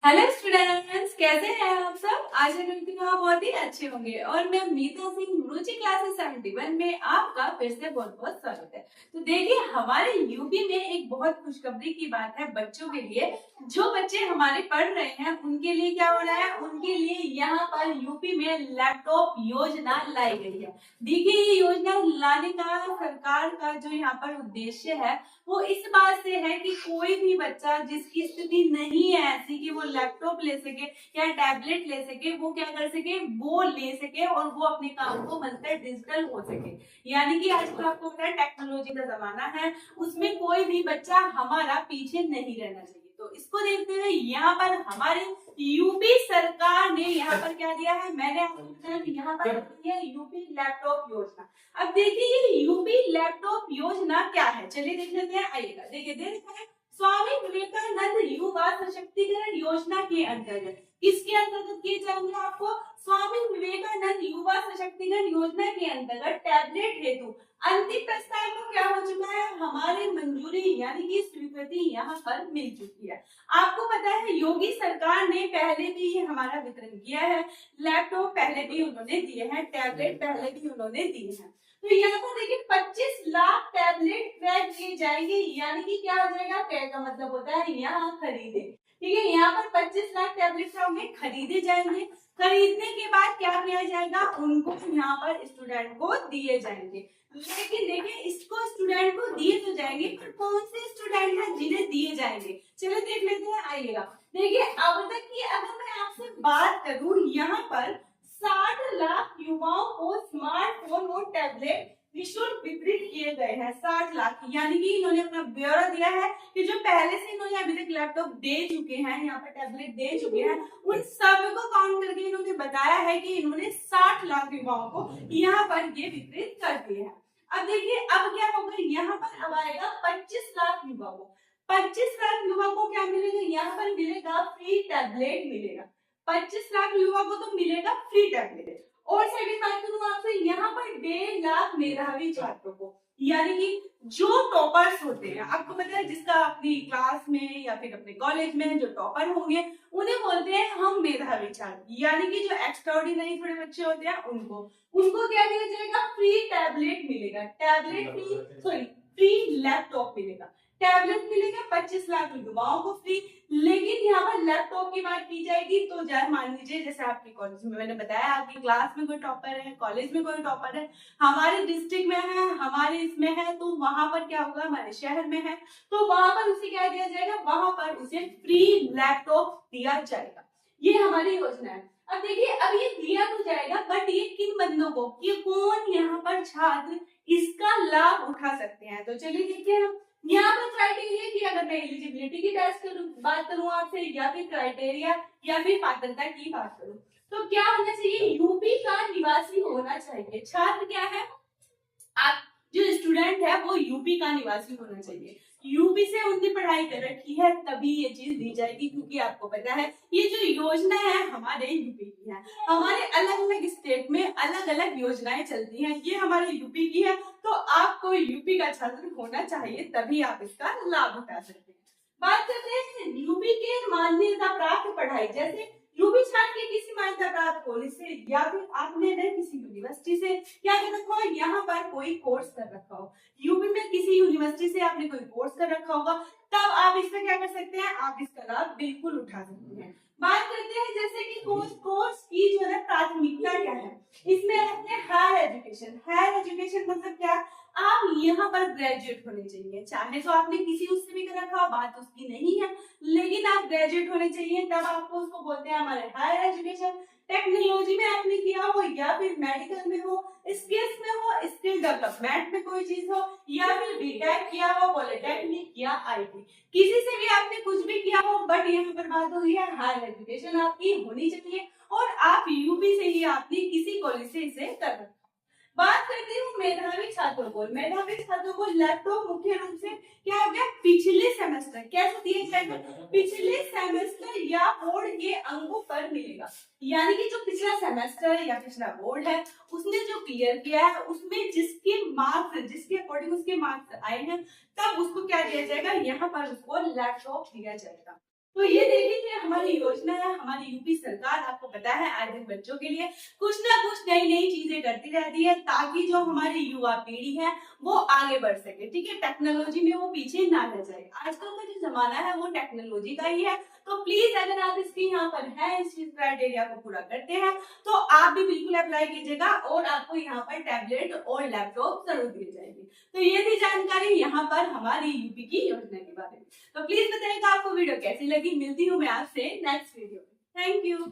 Hello students, कैसे हैं आप सब। आशा करती हूँ आप बहुत ही अच्छे होंगे और मैं मीता सिंह रुचि क्लासेस 71 में आपका फिर से बहुत बहुत स्वागत है। तो देखिए, हमारे यूपी में एक बहुत खुशखबरी की बात है बच्चों के लिए। जो बच्चे हमारे पढ़ रहे हैं उनके लिए क्या हो रहा है, उनके लिए यहाँ पर यूपी में लैपटॉप योजना लाई गई है। देखिए, ये योजना लाने का सरकार का जो यहाँ पर उद्देश्य है वो इस बात से है कि कोई भी बच्चा जिसकी स्थिति नहीं है ऐसी कि वो लैपटॉप ले सके या टैबलेट ले सके, वो क्या कर सके, वो ले सके और वो अपने काम को मनकर डिजिटल हो सके। यानी कि आजकल आपको पता है टेक्नोलॉजी का जमाना है, उसमें कोई भी बच्चा हमारा पीछे नहीं रहना चाहिए। तो इसको देखते हुए यहाँ पर हमारे यूपी सरकार ने यहाँ पर क्या दिया है, मैंने आपको बताया यहाँ पर दिया यूपी लैपटॉप योजना। अब देखिए, ये यूपी लैपटॉप योजना क्या है, चलिए देख लेते हैं। आइएगा, देखिए दे रखा है स्वामी विवेकानंद युवा सशक्तिकरण योजना के अंतर्गत। किसके अंतर्गत किए जाएंगे आपको, स्वामी विवेकानंद युवा सशक्तिकरण योजना के अंतर्गत टैबलेट हेतु अंतिम प्रस्ताव को क्या हो चुका है, हमारे मंजूरी यानी कि स्वीकृति यहाँ पर मिल चुकी है। आपको पता है योगी सरकार ने पहले भी ये हमारा वितरण किया है, लैपटॉप पहले भी उन्होंने दिए हैं, टैबलेट पहले भी उन्होंने दिए हैं। तो यहाँ पर देखिए 25 लाख टैबलेट क्रय किए जाएंगे, यानी कि क्या हो जाएगा, क्रय का मतलब होता है यहाँ खरीदे। ठीक है, यहाँ पर 25 लाख टैबलेट होंगे, खरीदे जाएंगे। खरीदने के बाद क्या किया जाएगा, उनको यहाँ पर स्टूडेंट को दिए जाएंगे। लेकिन देखिए, इसको स्टूडेंट को दिए तो जाएंगे, पर कौन से स्टूडेंट हैं जिन्हें दिए जाएंगे, चलो देख लेते हैं। आइएगा, देखिए अब तक की अगर मैं आपसे बात करूं, यहाँ पर 60 लाख युवाओं को स्मार्टफोन और टैबलेट निःशुल्क वितरित किए गए हैं। 60 लाख, यानी कि इन्होंने अपना ब्यौरा दिया है कि जो पहले से इन्होंने अभी तक लैपटॉप दे चुके हैं, यहाँ पर टैबलेट दे चुके हैं, उन सबको काउंट करके इन्होंने बताया है कि इन्होंने 60 लाख युवाओं को यहाँ पर ये वितरित कर दिए हैं। अब देखिए, अब क्या होगा, यहाँ पर अब आएगा 25 लाख युवाओं को। 25 लाख युवाओं को क्या मिलेगा, यहाँ पर मिलेगा फ्री टैबलेट मिलेगा। 25 लाख युवा को तो मिलेगा फ्री टैबलेट। और सेकंड बात करूं आपसे, यहाँ पर 1.5 लाख मेधावी छात्रों को, यानी कि जो टॉपर्स होते हैं, आपको पता है जिसका अपनी क्लास में या फिर अपने कॉलेज में जो टॉपर होंगे उन्हें बोलते हैं हम मेधावी छात्र, यानी कि जो एक्स्ट्राऑर्डिनरी थोड़े बच्चे होते हैं उनको क्या दिया जाएगा, फ्री टैबलेट मिलेगा। टैबलेट फ्री लैपटॉप मिलेगा, टैबलेट मिलेगा 25 लाख युवाओं को फ्री। लेकिन यहाँ पर लैपटॉप की बात की जाएगी तो मान लीजिए जैसे आपके कॉलेज में मैंने बताया, आपकी क्लास में कोई टॉपर है, कॉलेज में कोई टॉपर है, हमारे डिस्ट्रिक्ट में है, हमारे इसमें है, तो वहां पर क्या होगा, हमारे शहर में है, तो वहां पर उसे क्या दिया जाएगा, वहां पर उसे फ्री लैपटॉप दिया जाएगा। ये हमारी योजना है। अब देखिए, अब ये दिया तो जाएगा, बट ये किन बंदों को, ये कौन यहाँ पर छात्र इसका लाभ उठा सकते हैं। तो चलिए देखते हैं। यहाँ पर क्राइटेरिया की अगर मैं एलिजिबिलिटी की बात करूं आपसे, या फिर क्राइटेरिया या फिर पात्रता की बात करूं, तो क्या होना चाहिए, यूपी का निवासी होना चाहिए। छात्र क्या है, आप जो स्टूडेंट है वो यूपी का निवासी होना चाहिए, यूपी से उनने पढ़ाई कर रखी है, तभी ये चीज दी जाएगी। क्योंकि आपको पता है ये जो योजना है हमारे यूपी की है, हमारे अलग अलग स्टेट में अलग अलग योजनाएं चलती हैं, ये हमारे यूपी की है, तो आपको यूपी का छात्र होना चाहिए, तभी आप इसका लाभ उठा सकते हैं। बात करते हैं यूपी के मान्यता प्राप्त पढ़ाई, जैसे यूपी छात्र की किसी मान्यता प्राप्त कॉलेज से या फिर आपने किसी यूनिवर्सिटी से क्या कर रखा हो, यहाँ पर कोई कोर्स कर रखा हो, यूपी में किसी यूनिवर्सिटी से आपने कोई कोर्स कर रखा होगा, तब आप इसका क्या कर सकते हैं, आप इसका लाभ बिल्कुल उठा सकते हैं। बात करते हैं जैसे कि कोर्स की जो है प्राथमिकता क्या है, इसमें है हायर एजुकेशन। हायर एजुकेशन मतलब क्या, आप यहाँ पर ग्रेजुएट होने चाहिए, चाहे तो आपने किसी उससे भी कर रखा हो, बात उसकी नहीं है, लेकिन आप ग्रेजुएट होने चाहिए, तब आपको उसको बोलते हैं हमारे हायर एजुकेशन। टेक्नोलॉजी में आपने किया हो, या फिर मेडिकल में हो, स्किल्स में हो, स्किल डेवलपमेंट में कोई चीज हो, या फिर बीटेक किया हो, पॉलिटेक्निक या आईटी, किसी से भी आपने कुछ भी किया हो, बट यहाँ पर बात हो रही है हायर एजुकेशन आपकी होनी चाहिए, और आप यूपी से ही आपने किसी कॉलेज से इसे कर रखा। बात करती हूँ मेधावी छात्रों को। मेधावी छात्रों को लैपटॉप मुख्य रूप से क्या हो गया, पिछले सेमेस्टर कैसे दिए जाएगा, पिछले सेमेस्टर या बोर्ड के अंकों पर मिलेगा। यानी कि जो पिछला सेमेस्टर है या पिछला बोर्ड है उसने जो क्लियर किया है, उसमें जिसके मार्क्स, जिसके अकॉर्डिंग उसके मार्क्स आए हैं, तब उसको क्या दिया जाएगा, यहाँ पर उसको लैपटॉप दिया जाएगा। तो ये देखिए हमारी योजना है, हमारी यूपी सरकार आपको पता है आए दिन बच्चों के लिए कुछ ना कुछ नई नई चीजें करती रहती है ताकि जो हमारी युवा पीढ़ी है वो आगे बढ़ सके, ठीक है, टेक्नोलॉजी में वो पीछे ना रह जाए। आजकल का जो जमाना है वो टेक्नोलॉजी का ही है, तो प्लीज अगर आप इसकी यहाँ पर है, इस चीज क्राइटेरिया को पूरा करते हैं तो आप भी बिल्कुल अप्लाई कीजिएगा और आपको यहाँ पर टैबलेट और लैपटॉप जरूर दिए जाएंगे। तो ये थी जानकारी यहाँ पर हमारी यूपी की योजना के बारे में। तो प्लीज बताइएगा आपको वीडियो कैसी लगी। मिलती हूँ मैं आपसे नेक्स्ट वीडियो में। Thank you.